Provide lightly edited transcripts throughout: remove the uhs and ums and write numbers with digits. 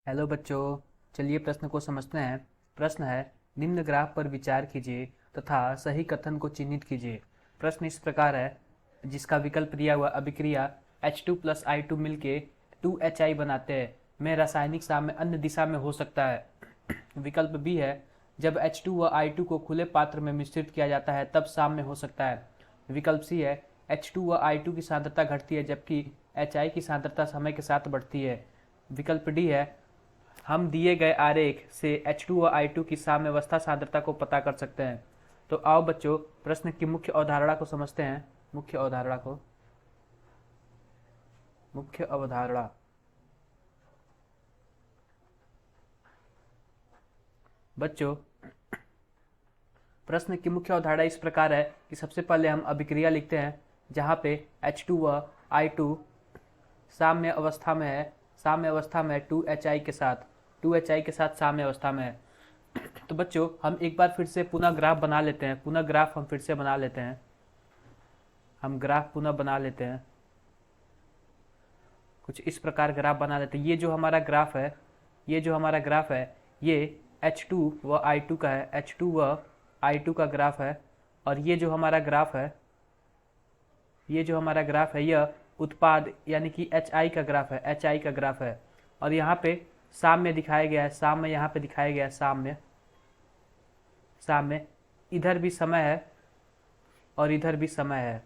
Hello बच्चों, चलिए प्रश्न को समझते हैं। प्रश्न है, निम्न ग्राफ पर विचार कीजिए तथा सही कथन को चिन्हित कीजिए। प्रश्न इस प्रकार है, जिसका विकल्प दिया हुआ अभिक्रिया H2 प्लस I2 मिलके 2HI बनाते हैं में रासायनिक साम्य अन्य दिशा में हो सकता है। विकल्प बी है, जब H2 व I2 को खुले पात्र में मिश्रित किया जाता है तब साम्य हो सकता है। विकल्प सी है, H2 व I2 की सांद्रता घटती है जबकि HI की सांद्रता समय के साथ बढ़ती है। विकल्प डी है, हम दिए गए आरेख से H2 व I2 की साम्यावस्था सांद्रता को पता कर सकते हैं। तो आओ बच्चों, प्रश्न की मुख्य अवधारणा को समझते हैं। मुख्य अवधारणा बच्चों, प्रश्न की मुख्य अवधारणा इस प्रकार है कि सबसे पहले हम अभिक्रिया लिखते हैं जहाँ पे H2 व I2 साम्य अवस्था में है। साम्य अवस्था में 2HI के साथ साम्य अवस्था में है। तो बच्चों, हम एक बार फिर से पुनः ग्राफ बना लेते हैं। हम फिर से बना लेते हैं। हम ग्राफ पुनः बना लेते हैं। कुछ इस प्रकार ग्राफ बना लेते हैं। ये जो हमारा ग्राफ है ये H2 व I2 का है। H2 व I2 का ग्राफ है। और ये जो हमारा ग्राफ है यह उत्पाद यानी कि HI का ग्राफ है। और यहाँ पे साम्य दिखाया गया है। यहाँ पे दिखाया गया है साम्य। इधर भी समय है और इधर भी समय है।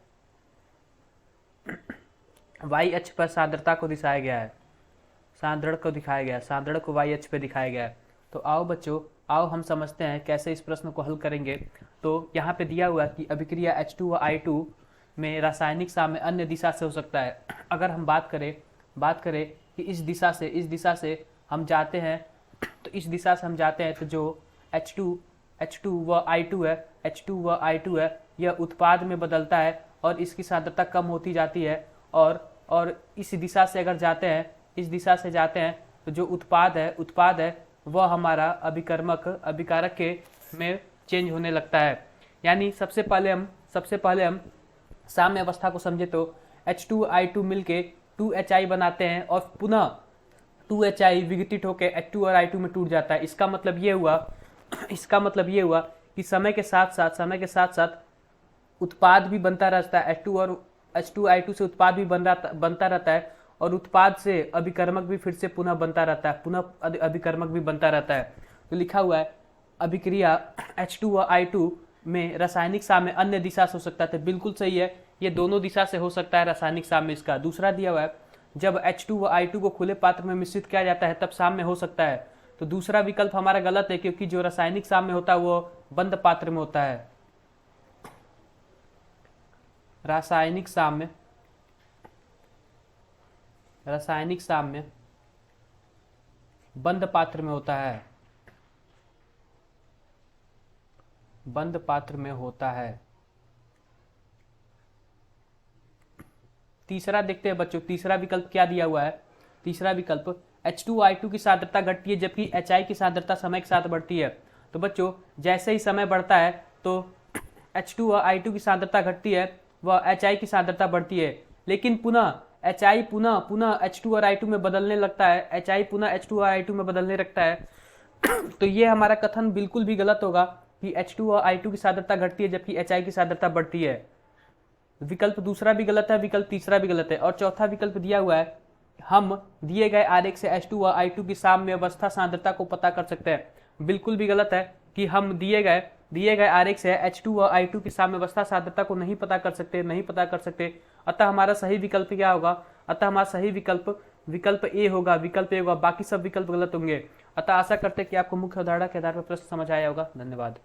y अक्ष पर सांद्रता को दिखाया गया है। सांद्रण को y अक्ष पे दिखाया गया है। तो आओ बच्चों, हम समझते हैं कैसे इस प्रश्न को हल करेंगे। तो यहाँ पे दिया हुआ कि अभिक्रिया H2 व I2 में रासायनिक साम्य अन्य दिशा से हो सकता है। अगर हम बात करें कि इस दिशा से हम जाते हैं, तो जो H2 व I2 है यह उत्पाद में बदलता है और इसकी सांद्रता कम होती जाती है। और इस दिशा से अगर जाते हैं तो जो उत्पाद है वह हमारा अभिकारक के में चेंज होने लगता है। यानी सबसे पहले हम साम्य अवस्था को समझे तो H2 I2 मिलके 2HI बनाते हैं और पुनः 2HI विघटित होकर H2 और I2 में टूट जाता है। इसका मतलब ये हुआ कि समय के साथ साथ उत्पाद भी बनता रहता है। H2 I2 से उत्पाद भी बनता रहता है और उत्पाद से अभिकर्मक भी फिर से पुनः बनता रहता है। तो लिखा हुआ है अभिक्रिया H2 व I2 में रासायनिक साम्य अन्य दिशा से हो सकता है। तो बिल्कुल सही है, ये दोनों दिशा से हो सकता है रासायनिक साम्य इसका। दूसरा दिया हुआ है, जब H2 व I2 को खुले पात्र में मिश्रित किया जाता है तब साम्य हो सकता है। तो दूसरा विकल्प हमारा गलत है, क्योंकि जो रासायनिक साम्य होता है वो बंद पात्र में होता है। रासायनिक साम्य बंद पात्र में होता है। तीसरा देखते हैं बच्चों, तीसरा विकल्प क्या दिया हुआ है। तीसरा विकल्प H2 I2 की सांद्रता घटती है जबकि HI की सांद्रता समय के साथ बढ़ती है। तो बच्चों, जैसे ही समय बढ़ता है तो H2 व I2 की सांद्रता घटती है व HI की सांद्रता बढ़ती है। लेकिन पुनः HI पुनः H2 और I2 में बदलने लगता है। HI पुनः H2 और I2 में बदलने लगता है। तो ये हमारा कथन बिल्कुल भी गलत होगा कि H2 और I2 की सांद्रता घटती है जबकि HI की सांद्रता बढ़ती है। विकल्प दूसरा भी गलत है, विकल्प तीसरा भी गलत है। और चौथा विकल्प दिया हुआ है, हम दिए गए आरेख से H2 व I2 की साम्य अवस्था सांद्रता को पता कर सकते हैं। बिल्कुल भी गलत है कि हम दिए गए आरेख से H2 व I2 की साम्य अवस्था सांद्रता को नहीं पता कर सकते। अतः हमारा सही विकल्प क्या होगा? अतः हमारा सही विकल्प ए होगा। बाकी सब विकल्प गलत होंगे। अतः आशा करते हैं कि आपको मुख्य अवधारणा के आधार पर प्रश्न समझ आया होगा। धन्यवाद।